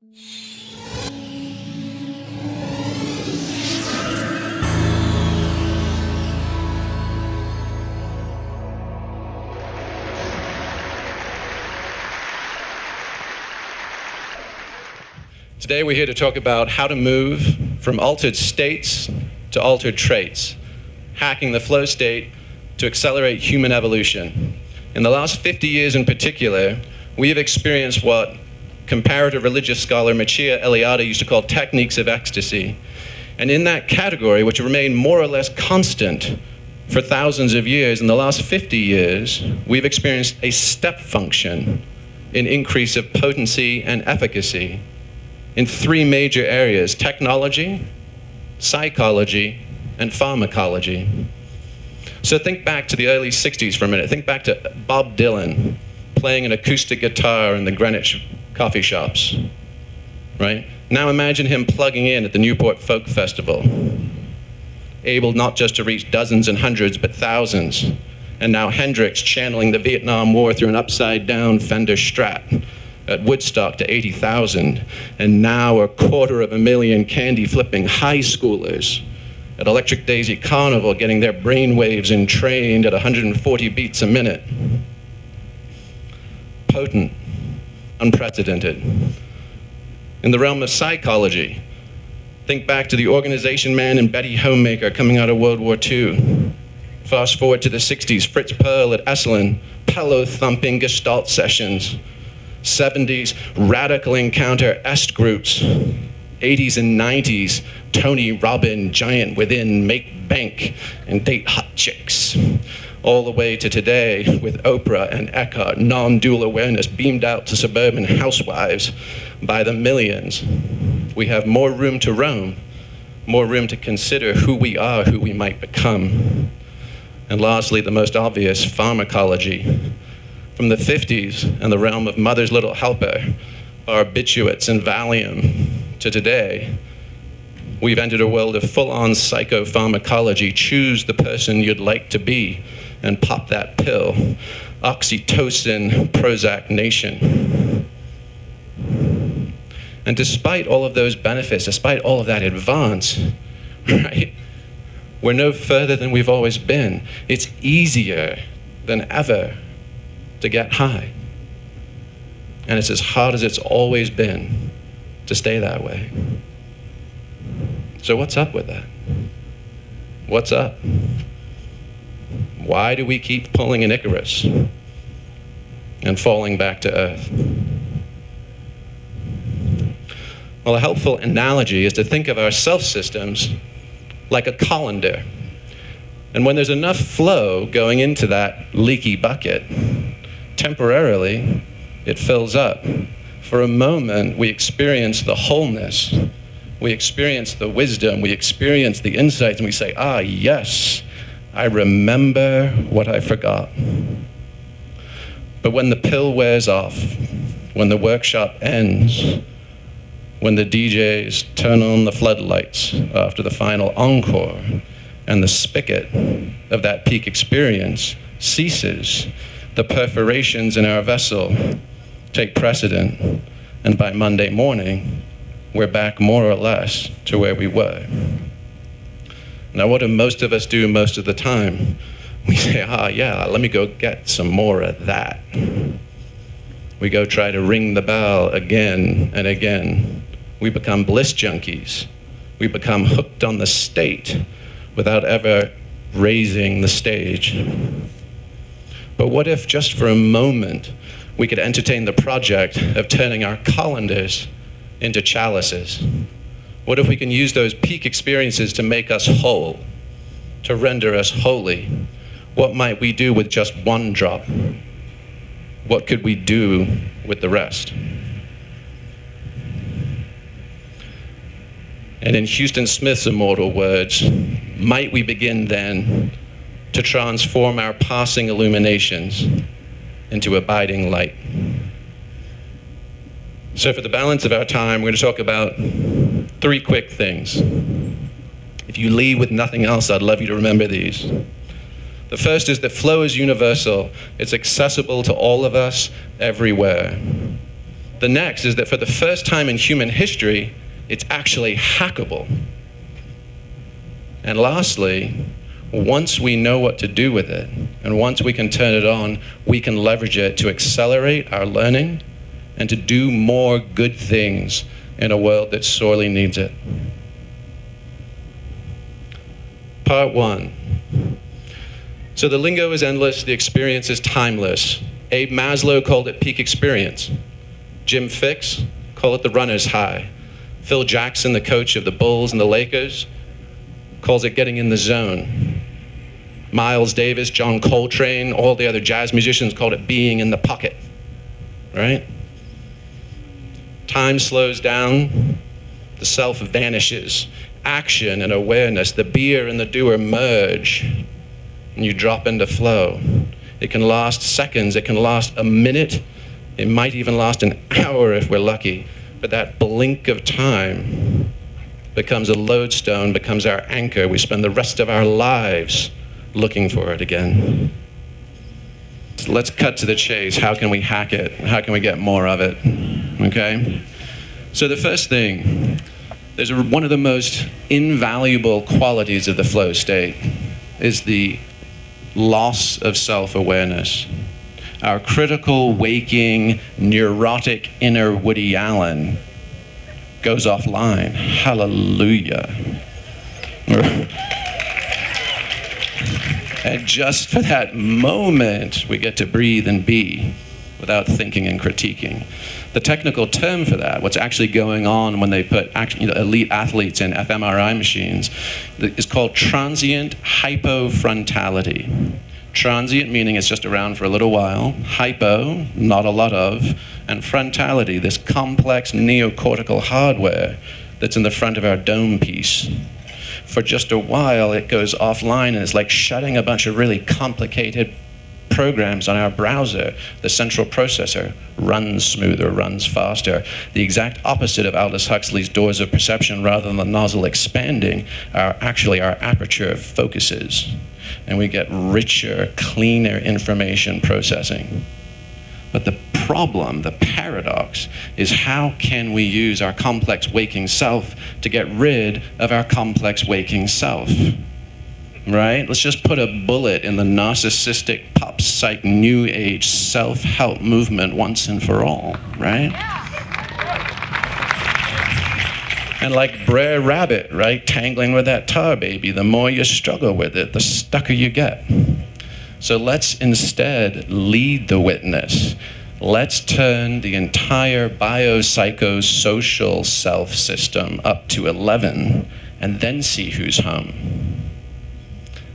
Today we're here to talk about how to move from altered states to altered traits, hacking the flow state to accelerate human evolution. In the last 50 years in particular, we have experienced what comparative religious scholar Mircea Eliade used to call techniques of ecstasy. And in that category, which remained more or less constant for thousands of years, in the last 50 years, we've experienced a step function in increase of potency and efficacy in three major areas: technology, psychology, and pharmacology. So think back to the early 60s for a minute. Think back to Bob Dylan playing an acoustic guitar in the Greenwich coffee shops, right? Now imagine him plugging in at the Newport Folk Festival, able not just to reach dozens and hundreds, but thousands. And now Hendrix channeling the Vietnam War through an upside-down Fender Strat at Woodstock to 80,000, and now 250,000 candy-flipping high schoolers at Electric Daisy Carnival getting their brainwaves entrained at 140 beats a minute. Potent, unprecedented. In the realm of psychology, think back to the organization man and Betty Homemaker coming out of World War II. Fast forward to the 60s, Fritz Perl at Esalen, pillow-thumping Gestalt sessions. 70s, radical encounter est groups. 80s and 90s, Tony Robbins, giant within, make bank, and date hot chicks. All the way to today with Oprah and Eckhart, non-dual awareness beamed out to suburban housewives by the millions. We have more room to roam, more room to consider who we are, who we might become. And lastly, the most obvious, pharmacology. From the 50s and the realm of Mother's Little Helper, barbiturates and Valium, to today, we've entered a world of full-on psychopharmacology. Choose the person you'd like to be and pop that pill. Oxytocin, Prozac nation. And despite all of those benefits, despite all of that advance, right, we're no further than we've always been. It's easier than ever to get high. And it's as hard as it's always been to stay that way. So what's up with that? What's up? Why do we keep pulling an Icarus and falling back to Earth? Well, a helpful analogy is to think of our self systems like a colander. And when there's enough flow going into that leaky bucket, temporarily, it fills up. For a moment, we experience the wholeness, we experience the wisdom, we experience the insights, and we say, ah, yes, I remember what I forgot. But when the pill wears off, when the workshop ends, when the DJs turn on the floodlights after the final encore, and the spigot of that peak experience ceases, the perforations in our vessel take precedent, and by Monday morning, we're back more or less to where we were. Now, what do most of us do most of the time? We say, yeah, let me go get some more of that. We go try to ring the bell again and again. We become bliss junkies. We become hooked on the state without ever raising the stage. But what if just for a moment we could entertain the project of turning our colanders into chalices? What if we can use those peak experiences to make us whole, to render us holy? What might we do with just one drop? What could we do with the rest? And in Houston Smith's immortal words, might we begin then to transform our passing illuminations into abiding light? So for the balance of our time, we're going to talk about three quick things. If you leave with nothing else, I'd love you to remember these. The first is that flow is universal. It's accessible to all of us everywhere. The next is that for the first time in human history, it's actually hackable. And lastly, once we know what to do with it, and once we can turn it on, we can leverage it to accelerate our learning and to do more good things in a world that sorely needs it. Part 1. So the lingo is endless, the experience is timeless. Abe Maslow called it peak experience. Jim Fixx called it the runner's high. Phil Jackson, the coach of the Bulls and the Lakers, calls it getting in the zone. Miles Davis, John Coltrane, all the other jazz musicians called it being in the pocket, right? Time slows down, the self vanishes. Action and awareness, the beer and the doer merge, and you drop into flow. It can last seconds, it can last a minute, it might even last an hour if we're lucky, but that blink of time becomes a lodestone, becomes our anchor. We spend the rest of our lives looking for it again. So let's cut to the chase. How can we hack it? How can we get more of it? Okay? So the first thing, there's one of the most invaluable qualities of the flow state is the loss of self-awareness. Our critical, waking, neurotic inner Woody Allen goes offline. Hallelujah. And just for that moment, we get to breathe and be without thinking and critiquing. The technical term for that, what's actually going on when they put elite athletes in fMRI machines, is called transient hypofrontality. Transient meaning it's just around for a little while, hypo, not a lot of, and frontality, this complex neocortical hardware that's in the front of our dome piece. For just a while, it goes offline, and it's like shutting a bunch of really complicated programs on our browser. The central processor runs smoother, runs faster. The exact opposite of Aldous Huxley's doors of perception. Rather than the nozzle expanding, our aperture focuses, and we get richer, cleaner information processing. But the problem, the paradox, is how can we use our complex waking self to get rid of our complex waking self? Right? Let's just put a bullet in the narcissistic pop psych new age self-help movement once and for all, right? And like Brer Rabbit, right, tangling with that tar baby, the more you struggle with it, the stucker you get. So let's instead lead the witness. Let's turn the entire biopsychosocial self system up to 11 and then see who's home.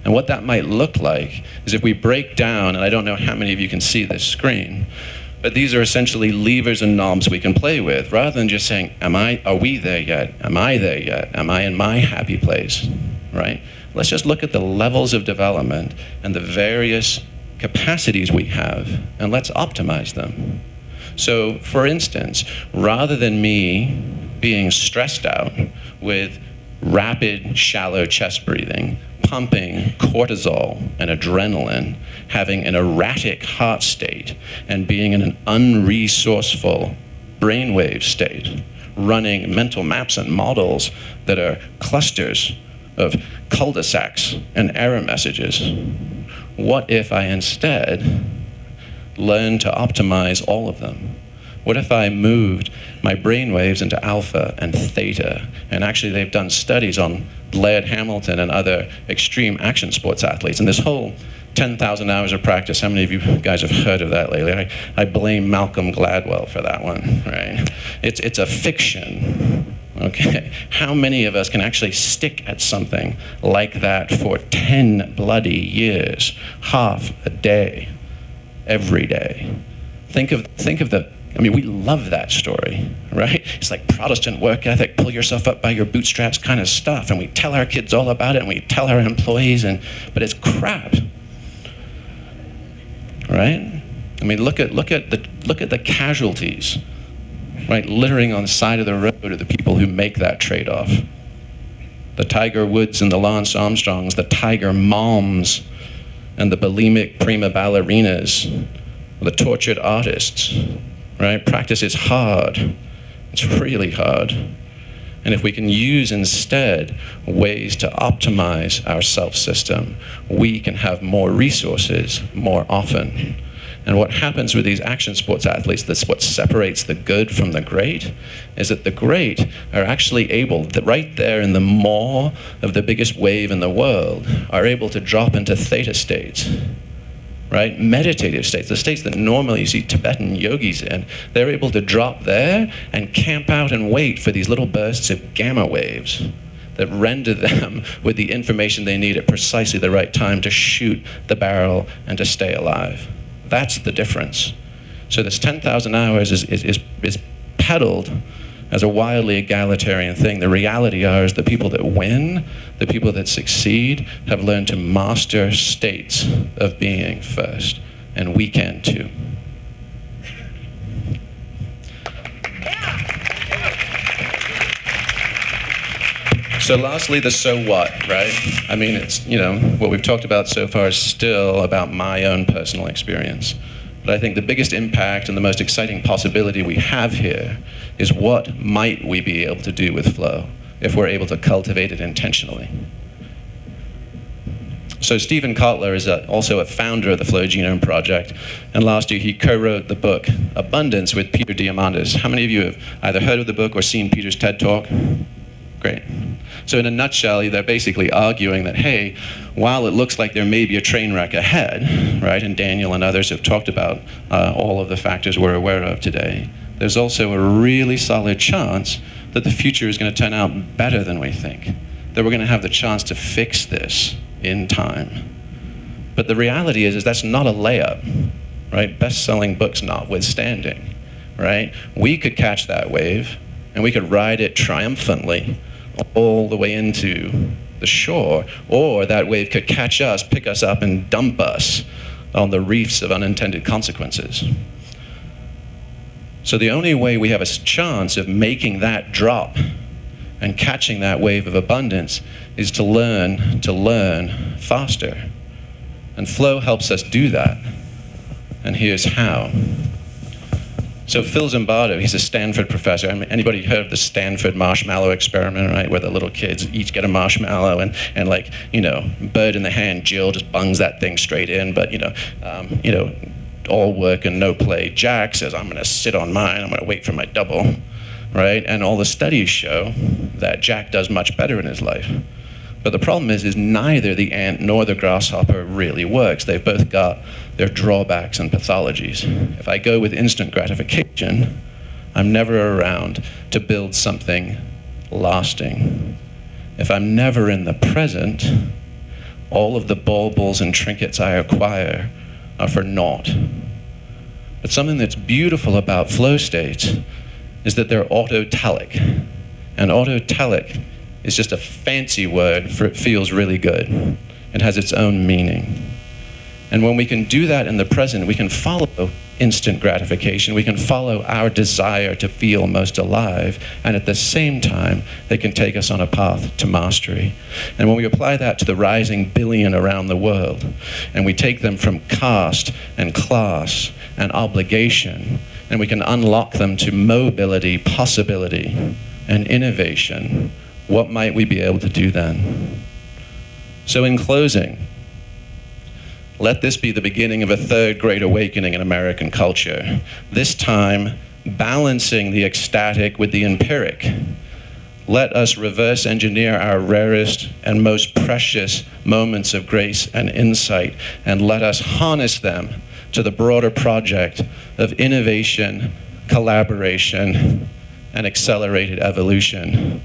And what that might look like is if we break down, and I don't know how many of you can see this screen, but these are essentially levers and knobs we can play with, rather than just saying, are we there yet? Am I there yet? Am I in my happy place, right? Let's just look at the levels of development and the various capacities we have, and let's optimize them. So, for instance, rather than me being stressed out with rapid, shallow chest breathing, pumping cortisol and adrenaline, having an erratic heart state, and being in an unresourceful brainwave state, running mental maps and models that are clusters of cul-de-sacs and error messages. What if I instead learned to optimize all of them? What if I moved my brainwaves into alpha and theta? And actually they've done studies on Laird Hamilton and other extreme action sports athletes. And this whole 10,000 hours of practice, how many of you guys have heard of that lately? I blame Malcolm Gladwell for that one, right? It's a fiction, okay? How many of us can actually stick at something like that for 10 bloody years, half a day, every day? Think of the, we love that story, right? It's like Protestant work ethic, pull yourself up by your bootstraps kind of stuff, and we tell our kids all about it, and we tell our employees, but it's crap, right? Look at the casualties, right? Littering on the side of the road are the people who make that trade-off. The Tiger Woods and the Lance Armstrongs, the Tiger Moms, and the bulimic prima ballerinas, the tortured artists, right? Practice is hard. It's really hard. And if we can use instead ways to optimize our self-system, we can have more resources more often. And what happens with these action sports athletes, that's what separates the good from the great, is that the great are actually able, right there in the maw of the biggest wave in the world, are able to drop into theta states, right? Meditative states, the states that normally you see Tibetan yogis in. They're able to drop there and camp out and wait for these little bursts of gamma waves that render them with the information they need at precisely the right time to shoot the barrel and to stay alive. That's the difference. So this 10,000 hours is peddled as a wildly egalitarian thing. The reality is the people that win, the people that succeed, have learned to master states of being first. And we can too. So lastly, the so what, right? I mean, it's, what we've talked about so far is still about my own personal experience. But I think the biggest impact and the most exciting possibility we have here is what might we be able to do with flow if we're able to cultivate it intentionally. So Stephen Kotler is also a founder of the Flow Genome Project, and last year he co-wrote the book Abundance with Peter Diamandis. How many of you have either heard of the book or seen Peter's TED Talk? Great. So in a nutshell, they're basically arguing that, hey, while it looks like there may be a train wreck ahead, right, and Daniel and others have talked about all of the factors we're aware of today, there's also a really solid chance that the future is going to turn out better than we think, that we're going to have the chance to fix this in time. But the reality is that's not a layup, right? Best-selling books notwithstanding, right? We could catch that wave, and we could ride it triumphantly all the way into the shore, or that wave could catch us, pick us up, and dump us on the reefs of unintended consequences. So the only way we have a chance of making that drop and catching that wave of abundance is to learn faster. And flow helps us do that. And here's how. So Phil Zimbardo, he's a Stanford professor. I mean, anybody heard of the Stanford marshmallow experiment, right? Where the little kids each get a marshmallow and like, bird in the hand, Jill just bungs that thing straight in. But, all work and no play. Jack says, I'm gonna sit on mine, I'm gonna wait for my double, right? And all the studies show that Jack does much better in his life. But the problem is neither the ant nor the grasshopper really works. They've both got their drawbacks and pathologies. If I go with instant gratification, I'm never around to build something lasting. If I'm never in the present, all of the baubles and trinkets I acquire are for naught. But something that's beautiful about flow states is that they're autotelic. And autotelic is just a fancy word for it feels really good. It has its own meaning. And when we can do that in the present, we can follow instant gratification. We can follow our desire to feel most alive. And at the same time, they can take us on a path to mastery. And when we apply that to the rising billion around the world, and we take them from caste and class and obligation, and we can unlock them to mobility, possibility, and innovation, what might we be able to do then? So in closing, let this be the beginning of a third great awakening in American culture, this time balancing the ecstatic with the empiric. Let us reverse engineer our rarest and most precious moments of grace and insight, and let us harness them to the broader project of innovation, collaboration, and accelerated evolution.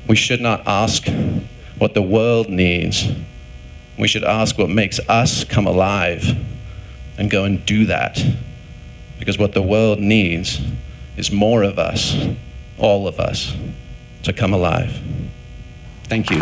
We should not ask what the world needs. We should ask what makes us come alive and go and do that. Because what the world needs is more of us, all of us, to come alive. Thank you.